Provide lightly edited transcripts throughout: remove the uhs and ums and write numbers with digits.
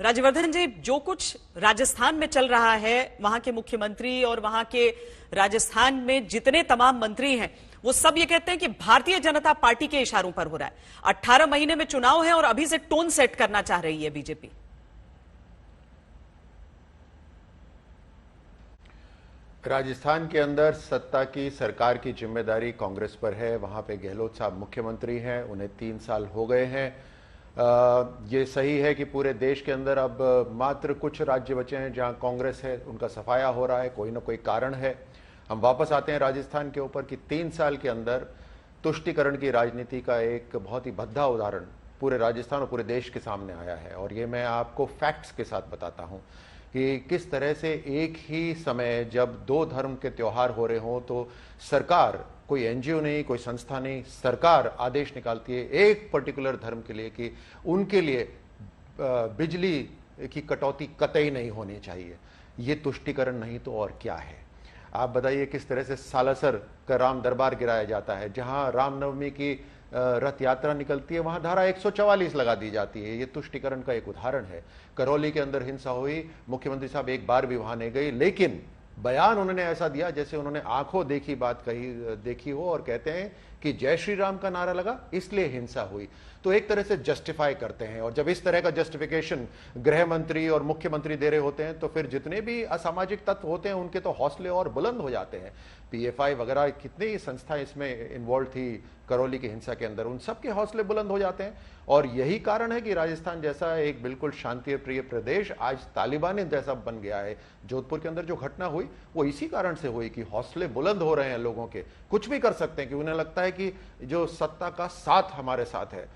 राज्यवर्धन जी, जो कुछ राजस्थान में चल रहा है, वहां के मुख्यमंत्री और वहां के राजस्थान में जितने तमाम मंत्री हैं, वो सब ये कहते हैं कि भारतीय जनता पार्टी के इशारों पर हो रहा है। 18 महीने में चुनाव है और अभी से टोन सेट करना चाह रही है बीजेपी। राजस्थान के अंदर सत्ता की सरकार की जिम्मेदारी कांग्रेस पर है। वहां पे गहलोत साहब मुख्यमंत्री हैं, उन्हें 3 साल हो गए हैं। ये सही है कि पूरे देश के अंदर अब मात्र कुछ राज्य बचे हैं जहां कांग्रेस है, उनका सफाया हो रहा है, कोई ना कोई कारण है। हम वापस आते हैं राजस्थान के ऊपर कि 3 साल के अंदर तुष्टीकरण की राजनीति का एक बहुत ही भद्दा उदाहरण पूरे राजस्थान और पूरे देश के सामने आया है। और ये मैं आपको फैक्ट्स के साथ बताता हूं कि किस तरह से एक ही समय जब 2 धर्म के त्योहार हो रहे हों तो सरकार, कोई एनजीओ नहीं, कोई संस्था नहीं, सरकार आदेश निकालती है एक पर्टिकुलर धर्म के लिए कि उनके लिए बिजली की कटौती कतई नहीं होनी चाहिए। ये तुष्टीकरण नहीं तो और क्या है? आप बताइए किस तरह से सालासर का राम दरबार गिराया जाता है, जहां रामनवमी की रथ यात्रा निकलती है वहां धारा 144 लगा दी जाती है। ये तुष्टीकरण का एक उदाहरण है। करौली के अंदर हिंसा हुई, मुख्यमंत्री साहब एक बार भी वहां नहीं गए, लेकिन बयान उन्होंने ऐसा दिया जैसे उन्होंने आंखों देखी बात देखी हो, और कहते हैं कि जय श्री राम का नारा लगा इसलिए हिंसा हुई। तो एक तरह से जस्टिफाई करते हैं, और जब इस तरह का जस्टिफिकेशन गृह मंत्री और मुख्यमंत्री दे रहे होते हैं तो फिर जितने भी असामाजिक तत्व होते हैं उनके तो हौसले और बुलंद हो जाते हैं। पीएफआई वगैरह कितनी ही संस्थाएं इसमें इन्वॉल्व थी करौली की हिंसा के अंदर, उन सबके हौसले बुलंद हो जाते हैं। और यही कारण है कि राजस्थान जैसा एक बिल्कुल शांति प्रिय प्रदेश आज तालिबानी जैसा बन गया है। जोधपुर के अंदर जो घटना हुई वो इसी कारण से हुई कि हौसले बुलंद हो रहे हैं लोगों के, कुछ भी कर सकते हैं, कि उन्हें लगता है कि जो सत्ता का साथ हमारे साथ है।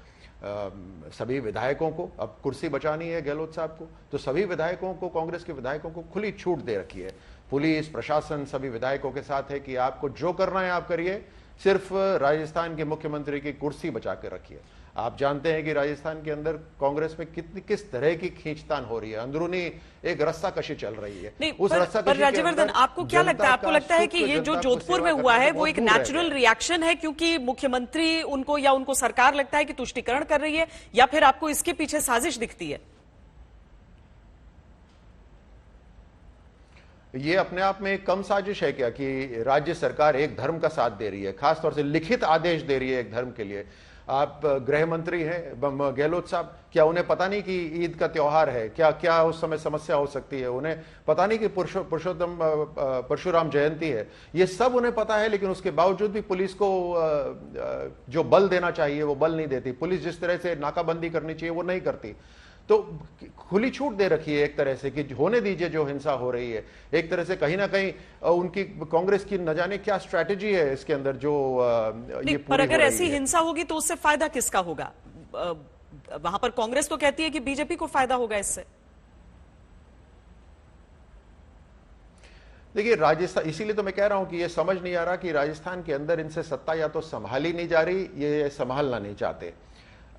सभी विधायकों को अब कुर्सी बचानी है गहलोत साहब को, तो सभी विधायकों को, कांग्रेस के विधायकों को खुली छूट दे रखी है। पुलिस प्रशासन सभी विधायकों के साथ है कि आपको जो करना है आप करिए, सिर्फ राजस्थान के मुख्यमंत्री की कुर्सी बचा के रखिए। आप जानते हैं कि राजस्थान के अंदर कांग्रेस में किस तरह की खींचतान हो रही है, अंदरूनी एक रस्साकशी चल रही है। नहीं, उस पर राज्यवर्धन, आपको क्या लगता है? आपको लगता है कि ये जो जोधपुर में हुआ है वो एक नेचुरल रिएक्शन है क्योंकि मुख्यमंत्री उनको या उनको सरकार लगता है कि तुष्टीकरण कर रही है, या फिर आपको इसके पीछे साजिश दिखती है? ये अपने आप में एक कम साजिश है क्या कि राज्य सरकार एक धर्म का साथ दे रही है, खासतौर से लिखित आदेश दे रही है एक धर्म के लिए? आप गृह मंत्री हैं गहलोत साहब, क्या उन्हें पता नहीं कि ईद का त्योहार है? क्या क्या उस समय समस्या हो सकती है? उन्हें पता नहीं कि परशुराम जयंती है? ये सब उन्हें पता है, लेकिन उसके बावजूद भी पुलिस को जो बल देना चाहिए वो बल नहीं देती। पुलिस जिस तरह से नाकाबंदी करनी चाहिए वो नहीं करती। तो खुली छूट दे रखी है एक तरह से कि होने दीजिए जो हिंसा हो रही है। एक तरह से कहीं ना कहीं उनकी कांग्रेस की न जाने क्या स्ट्रैटेजी है इसके अंदर जो ये पर अगर ऐसी हिंसा होगी तो उससे फायदा किसका होगा? वहां पर कांग्रेस तो कहती है कि बीजेपी को फायदा होगा इससे। देखिए राजस्थान, इसीलिए तो मैं कह रहा हूं कि ये समझ नहीं आ रहा कि राजस्थान के अंदर इनसे सत्ता या तो संभाली नहीं जा रही, ये संभालना नहीं चाहते।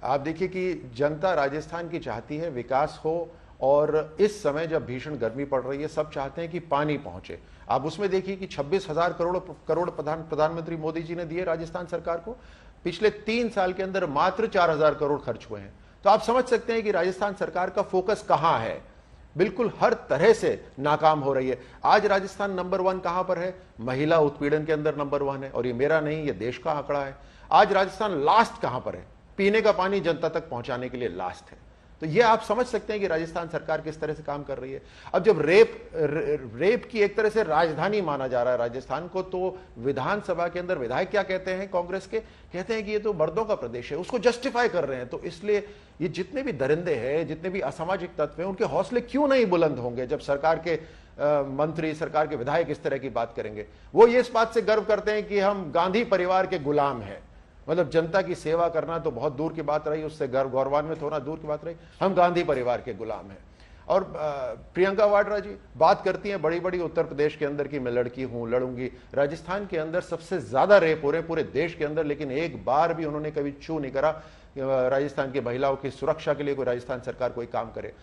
आप देखिए कि जनता राजस्थान की चाहती है विकास हो, और इस समय जब भीषण गर्मी पड़ रही है सब चाहते हैं कि पानी पहुंचे। आप उसमें देखिए कि 26,000 करोड़ प्रधानमंत्री मोदी जी ने दिए राजस्थान सरकार को। पिछले 3 साल के अंदर मात्र 4,000 करोड़ खर्च हुए हैं। तो आप समझ सकते हैं कि राजस्थान सरकार का फोकस कहां है। बिल्कुल हर तरह से नाकाम हो रही है। आज राजस्थान नंबर 1 कहां पर है? महिला उत्पीड़न के अंदर नंबर 1 है, और ये मेरा नहीं, ये देश का आंकड़ा है। आज राजस्थान लास्ट कहां पर है? पीने का पानी जनता तक पहुंचाने के लिए लास्ट है। तो ये आप समझ सकते हैं कि राजस्थान सरकार किस तरह से काम कर रही है। अब जब रेप की एक तरह से राजधानी माना जा रहा है राजस्थान को, तो विधानसभा के अंदर विधायक क्या कहते हैं कांग्रेस के? कहते हैं कि ये तो मर्दों का प्रदेश है, उसको जस्टिफाई कर रहे हैं। तो इसलिए ये जितने भी दरिंदे हैं, जितने भी असामाजिक तत्व हैं, उनके हौसले क्यों नहीं बुलंद होंगे जब सरकार के मंत्री, सरकार के विधायक इस तरह की बात करेंगे? वो ये इस बात से गर्व करते हैं कि हम गांधी परिवार के गुलाम हैं। मतलब जनता की सेवा करना तो बहुत दूर की बात रही, उससे गौरवान्वित होना दूर की बात रही, हम गांधी परिवार के गुलाम हैं। और प्रियंका वाड्रा जी बात करती हैं बड़ी बड़ी उत्तर प्रदेश के अंदर की मैं लड़की हूं, लड़ूंगी। राजस्थान के अंदर सबसे ज्यादा रेप हो रहे पूरे देश के अंदर, लेकिन एक बार भी उन्होंने कभी छू नहीं करा राजस्थान की महिलाओं की सुरक्षा के लिए कोई राजस्थान सरकार कोई काम करे।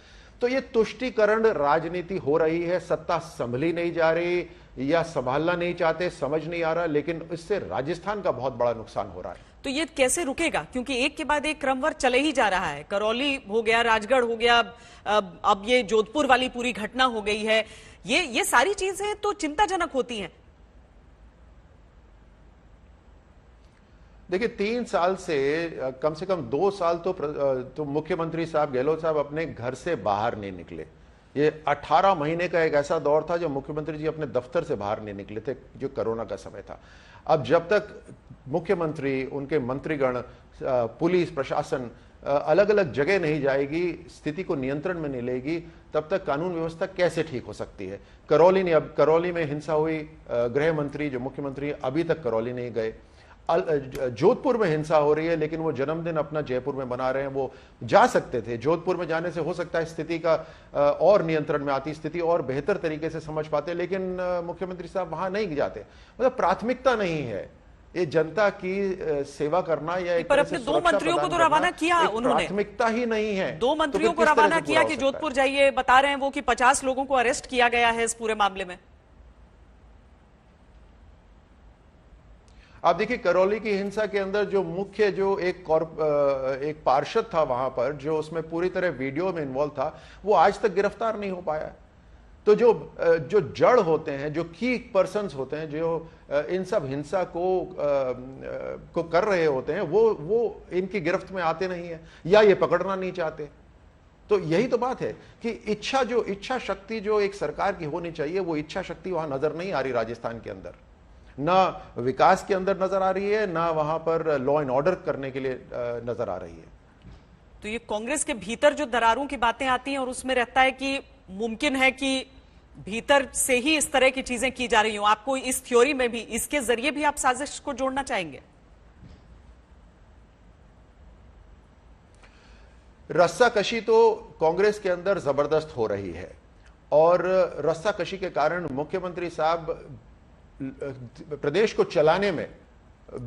तो ये तुष्टीकरण राजनीति हो रही है, सत्ता संभली नहीं जा रही या संभालना नहीं चाहते, समझ नहीं आ रहा, लेकिन इससे राजस्थान का बहुत बड़ा नुकसान हो रहा है। तो ये कैसे रुकेगा? क्योंकि एक के बाद एक क्रमवार चले ही जा रहा है। करौली हो गया, राजगढ़ हो गया, अब ये जोधपुर वाली पूरी घटना हो गई है। ये सारी चीजें तो चिंताजनक होती हैं। देखिए, 3 साल से कम 2 साल तो मुख्यमंत्री साहब गहलोत साहब अपने घर से बाहर नहीं निकले। ये 18 महीने का एक ऐसा दौर था जब मुख्यमंत्री जी अपने दफ्तर से बाहर नहीं निकले थे, जो कोरोना का समय था। अब जब तक मुख्यमंत्री, उनके मंत्रीगण, पुलिस प्रशासन अलग अलग जगह नहीं जाएगी, स्थिति को नियंत्रण में नहीं लेगी, तब तक कानून व्यवस्था कैसे ठीक हो सकती है? करौली में हिंसा हुई, गृह मंत्री जो मुख्यमंत्री अभी तक करौली नहीं गए। जोधपुर में हिंसा हो रही है, लेकिन वो जन्मदिन अपना जयपुर में मना रहे हैं। वो जा सकते थे, जोधपुर में जाने से हो सकता है स्थिति का और नियंत्रण में आती, स्थिति और बेहतर तरीके से समझ पाते, लेकिन मुख्यमंत्री साहब वहां नहीं जाते। मतलब प्राथमिकता नहीं है ये जनता की सेवा करना, या एक पर अपने 2 मंत्रियों को तो रवाना किया उन्होंने, प्राथमिकता ही नहीं है। 2 मंत्रियों को रवाना किया कि जोधपुर जाइए। बता रहे हैं वो कि 50 लोगों को अरेस्ट किया गया है इस पूरे मामले में। आप देखिए, करौली की हिंसा के अंदर जो मुख्य एक पार्षद था वहां पर, जो उसमें पूरी तरह वीडियो में इन्वॉल्व था, वो आज तक गिरफ्तार नहीं हो पाया। तो जो जड़ होते हैं, जो की पर्सन्स होते हैं, जो इन सब हिंसा को कर रहे होते हैं, वो इनकी गिरफ्त में आते नहीं है, या ये पकड़ना नहीं चाहते। तो यही तो बात है कि इच्छा शक्ति जो एक सरकार की होनी चाहिए, वो इच्छा शक्ति वहां नजर नहीं आ रही राजस्थान के अंदर। ना विकास के अंदर नजर आ रही है, ना वहां पर लॉ एंड ऑर्डर करने के लिए नजर आ रही है। तो ये कांग्रेस के भीतर जो दरारों की बातें आती हैं, और उसमें रहता है कि मुमकिन है कि भीतर से ही इस तरह की चीजें की जा रही हो। आपको इस थ्योरी में भी, इसके जरिए भी आप साजिश को जोड़ना चाहेंगे? रस्साकशी तो कांग्रेस के अंदर जबरदस्त हो रही है, और रस्साकशी के कारण मुख्यमंत्री साहब प्रदेश को चलाने में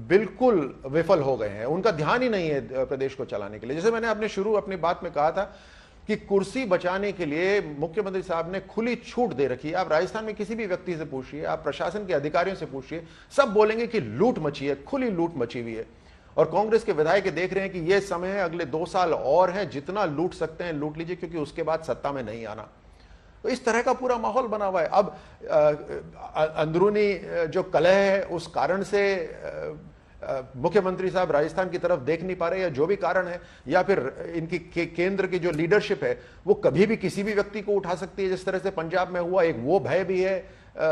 बिल्कुल विफल हो गए हैं। उनका ध्यान ही नहीं है प्रदेश को चलाने के लिए। जैसे मैंने अपनी बात में कहा था कि कुर्सी बचाने के लिए मुख्यमंत्री साहब ने खुली छूट दे रखी है। आप राजस्थान में किसी भी व्यक्ति से पूछिए, आप प्रशासन के अधिकारियों से पूछिए, सब बोलेंगे कि लूट मची है, खुली लूट मची हुई है। और कांग्रेस के विधायक देख रहे हैं कि यह समय है, अगले 2 साल और है, जितना लूट सकते हैं लूट लीजिए, क्योंकि उसके बाद सत्ता में नहीं आना। तो इस तरह का पूरा माहौल बना हुआ है। अब अंदरूनी जो कलह है, उस कारण से मुख्यमंत्री साहब राजस्थान की तरफ देख नहीं पा रहे, या जो भी कारण है, या फिर इनकी केंद्र की जो लीडरशिप है वो कभी भी किसी भी व्यक्ति को उठा सकती है, जिस तरह से पंजाब में हुआ। एक वो भय भी है,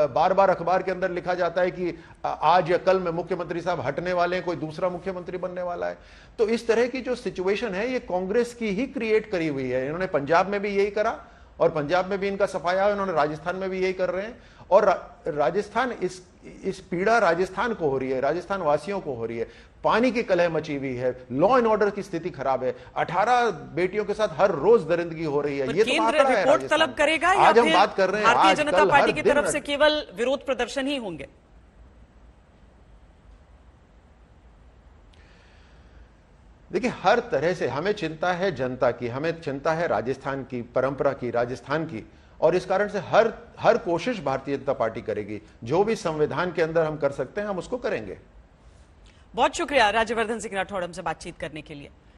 बार बार अखबार के अंदर लिखा जाता है कि आज या कल में मुख्यमंत्री साहब हटने वाले हैं, कोई दूसरा मुख्यमंत्री बनने वाला है। तो इस तरह की जो सिचुएशन है, ये कांग्रेस की ही क्रिएट करी हुई है। इन्होंने पंजाब में भी यही करा, और पंजाब में भी इनका सफाया है, उन्होंने राजस्थान में भी यही कर रहे हैं। और राजस्थान, इस पीड़ा राजस्थान को हो रही है, राजस्थान वासियों को हो रही है। पानी की कलह मची हुई है, लॉ एंड ऑर्डर की स्थिति खराब है, 18 बेटियों के साथ हर रोज दरिंदगी हो रही है। ये तो आंकड़ा है। रिपोर्ट तलब करेगा, या आज हम बात कर रहे हैं, भारतीय जनता पार्टी की तरफ से केवल विरोध प्रदर्शन ही होंगे? देखिए, हर तरह से हमें चिंता है जनता की, हमें चिंता है राजस्थान की परंपरा की, राजस्थान की, और इस कारण से हर कोशिश भारतीय जनता पार्टी करेगी। जो भी संविधान के अंदर हम कर सकते हैं, हम उसको करेंगे। बहुत शुक्रिया राज्यवर्धन सिंह राठौड़ हमसे बातचीत करने के लिए।